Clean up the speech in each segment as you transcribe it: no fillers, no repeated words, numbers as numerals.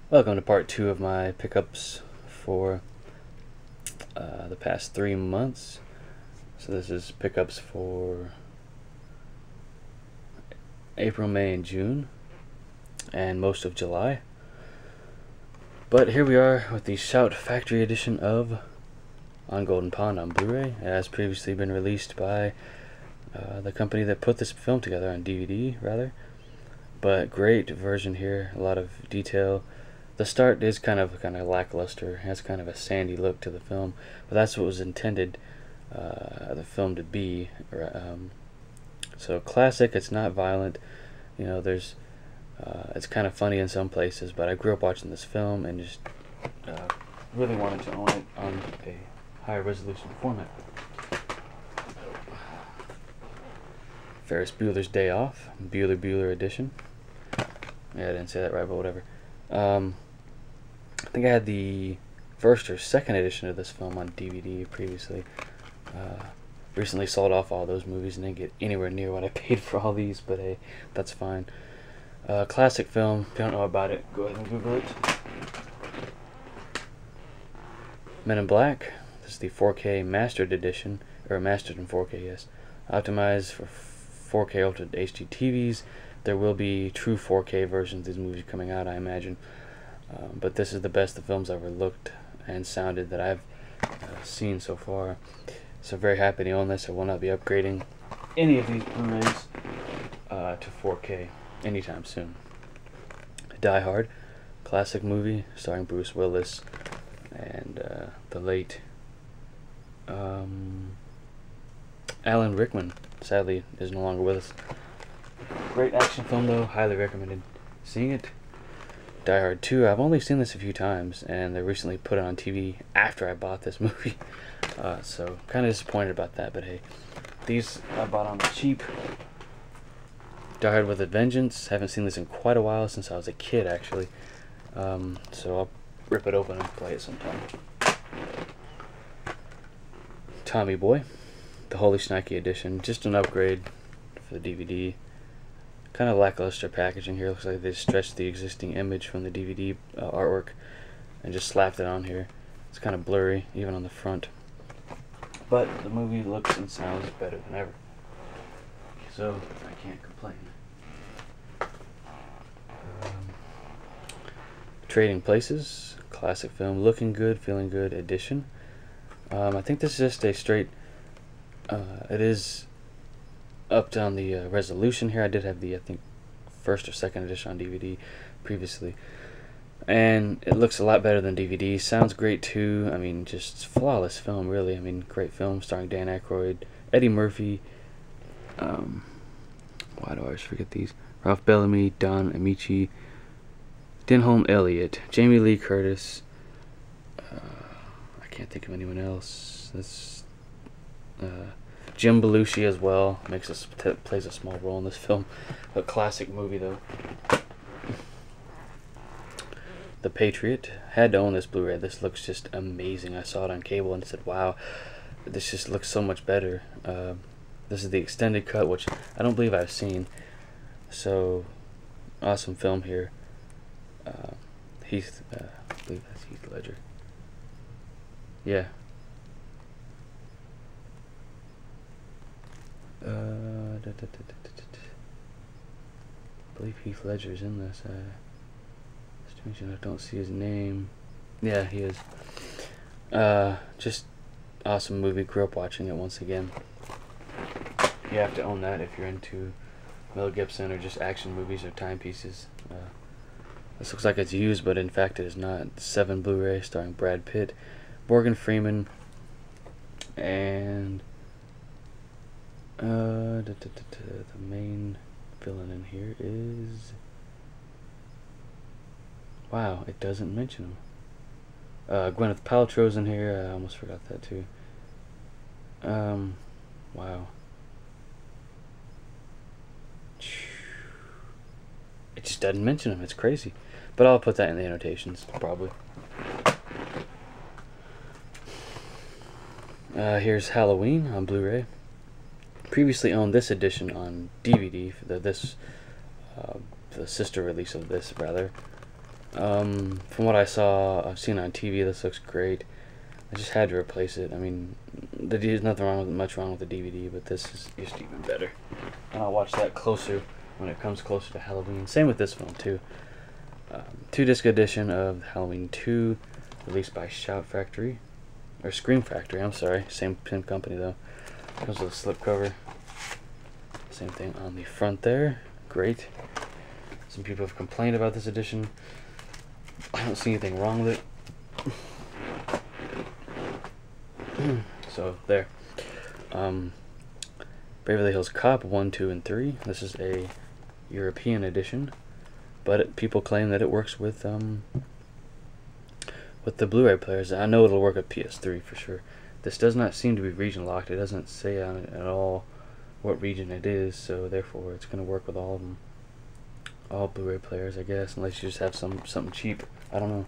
Welcome to part 2 of my pickups for the past 3 months. So this is pickups for April, May, and June, and most of July. But here we are with the Shout Factory edition of On Golden Pond on Blu-ray. It has previously been released by the company that put this film together on DVD, rather. But great version here, a lot of detail. The start is kind of lackluster, has kind of a sandy look to the film, but that's what was intended the film to be. So classic, it's not violent, you know, it's kind of funny in some places, but I grew up watching this film and just really wanted to own it on a higher resolution format. Ferris Bueller's Day Off, Bueller edition. Yeah, I didn't say that right, but whatever. I think I had the first or second edition of this film on DVD previously. Recently sold off all those movies and didn't get anywhere near what I paid for all these, but hey, that's fine. Classic film. If you don't know about it, go ahead and Google it. Men in Black. This is the 4K mastered edition, or mastered in 4K, yes. Optimized for 4K Ultra HD TVs. There will be true 4K versions of these movies coming out, I imagine. But this is the best the film's ever looked and sounded that I've seen so far. So very happy to own this. I will not be upgrading any of these Blu-rays to 4K anytime soon. Die Hard, classic movie starring Bruce Willis and the late Alan Rickman. Sadly, is no longer with us. Great action film though, highly recommended seeing it. Die Hard 2, I've only seen this a few times, and they recently put it on TV after I bought this movie. So kind of disappointed about that, but hey, these I bought on the cheap. Die Hard with a Vengeance, haven't seen this in quite a while, since I was a kid actually. So I'll rip it open and play it sometime. Tommy Boy, the Holy Shnikey edition, just an upgrade for the DVD. Kind of lackluster packaging here. Looks like they stretched the existing image from the DVD artwork and just slapped it on here. It's kind of blurry, even on the front. But the movie looks and sounds better than ever, so I can't complain. Trading Places, classic film, looking good, feeling good edition. I think this is just a straight. It is upped on the resolution here. I did have the, I think, first or second edition on DVD previously, and it looks a lot better than DVD. Sounds great too. I mean, just flawless film, really. I mean, great film starring Dan Aykroyd, Eddie Murphy. Why do I always forget these? Ralph Bellamy, Don Amici, Denholm Elliott, Jamie Lee Curtis. I can't think of anyone else. That's Jim Belushi as well plays a small role in this film. A classic movie though. The Patriot, had to own this Blu-ray. This looks just amazing. I saw it on cable and said, wow, this just looks so much better. This is the extended cut, which I don't believe I've seen. So awesome film here. I believe that's Heath Ledger. Yeah. I believe Heath Ledger's in this. Strange enough, I don't see his name. Yeah, he is. Just awesome movie. Grew up watching it once again. You have to own that if you're into Mel Gibson or just action movies or timepieces. This looks like it's used, but in fact it is not. 7 Blu-ray starring Brad Pitt, Morgan Freeman, and the main villain in here is, wow, it doesn't mention him. Gwyneth Paltrow's in here. I almost forgot that too. Wow. It just doesn't mention him. It's crazy. But I'll put that in the annotations, probably. Here's Halloween on Blu-ray. Previously owned this edition on DVD, the sister release of this, rather. From what I've seen on TV, this looks great. I just had to replace it. I mean, there's nothing much wrong with the DVD, but this is just even better. And I'll watch that closer when it comes closer to Halloween. Same with this film too. 2-disc edition of Halloween 2, released by Shout Factory, or Scream Factory. I'm sorry, same company though. Comes with a slipcover. Same thing on the front there. Great. Some people have complained about this edition. I don't see anything wrong with it. So there. Beverly Hills Cop 1, 2, and 3. This is a European edition, but people claim that it works with the Blu-ray players. I know it'll work with PS3 for sure. This does not seem to be region locked. It doesn't say on it at all what region it is, so therefore it's going to work with all of them. All Blu-ray players, I guess, unless you just have something cheap. I don't know.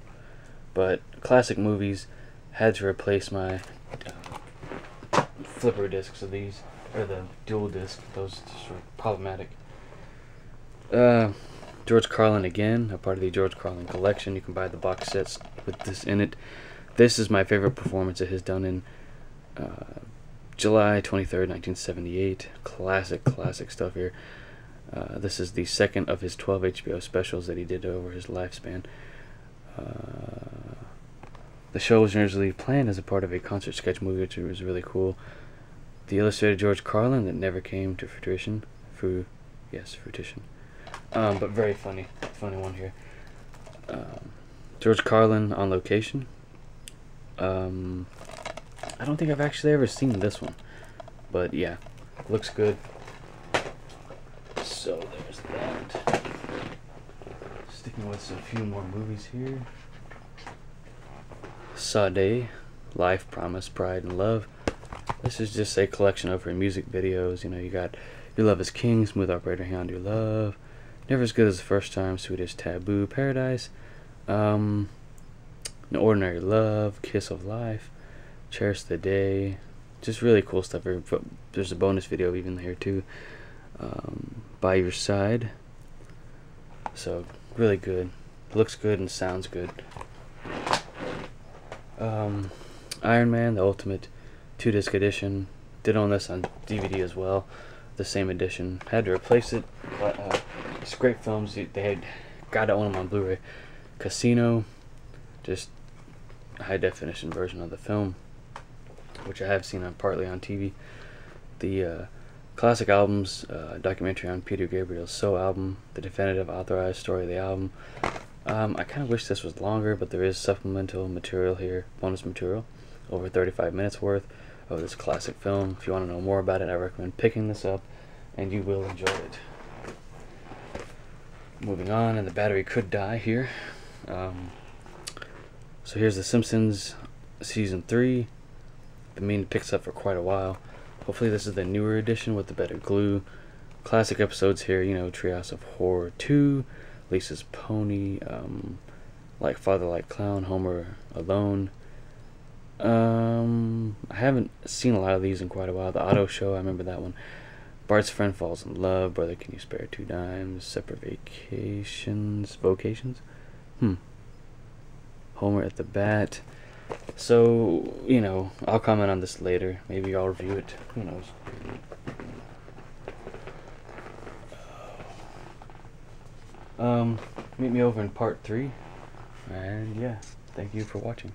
But classic movies had to replace my flipper discs of these, or the dual disc. Those just were problematic. George Carlin again, a part of the George Carlin collection. You can buy the box sets with this in it. This is my favorite performance it has done in July 23rd, 1978. Classic stuff here. This is the second of his 12 HBO specials that he did over his lifespan. The show was originally planned as a part of a concert sketch movie, which was really cool. The illustrated George Carlin that never came to fruition. Fruition. But very funny one here. George Carlin on location. I don't think I've actually ever seen this one, but yeah, looks good. So there's that. Sticking with a few more movies here. Sade, Life, Promise, Pride, and Love. This is just a collection of her music videos. You know, you got Your Love is King, Smooth Operator, Hound Your Love, Never as Good as the First Time, Sweet as Taboo, Paradise, An Ordinary Love, Kiss of Life, Cherish the Day. Just really cool stuff. There's a bonus video even here too. By Your Side. So really good. Looks good and sounds good. Iron Man, the Ultimate 2-disc edition. Did own this on DVD as well. The same edition. Had to replace it. But it's great films. They had got to own them on Blu-ray. Casino, just a high definition version of the film, which I have seen partly on TV. The classic albums, documentary on Peter Gabriel's So album, the definitive authorized story of the album. I kind of wish this was longer, but there is supplemental material here, bonus material, over 35 minutes worth of this classic film. If you want to know more about it, I recommend picking this up, and you will enjoy it. Moving on, and the battery could die here. So here's The Simpsons Season 3. The mean picks up for quite a while. Hopefully this is the newer edition with the better glue. Classic episodes here, you know, Treehouse of Horror 2, Lisa's Pony, Like Father Like Clown, Homer Alone. I haven't seen a lot of these in quite a while. The Auto Show, I remember that one. Bart's Friend Falls in Love, Brother Can You Spare Two Dimes, Separate Vocations? Homer at the Bat. So, you know, I'll comment on this later. Maybe I'll review it. Who knows? Meet me over in part 3. And yeah, thank you for watching.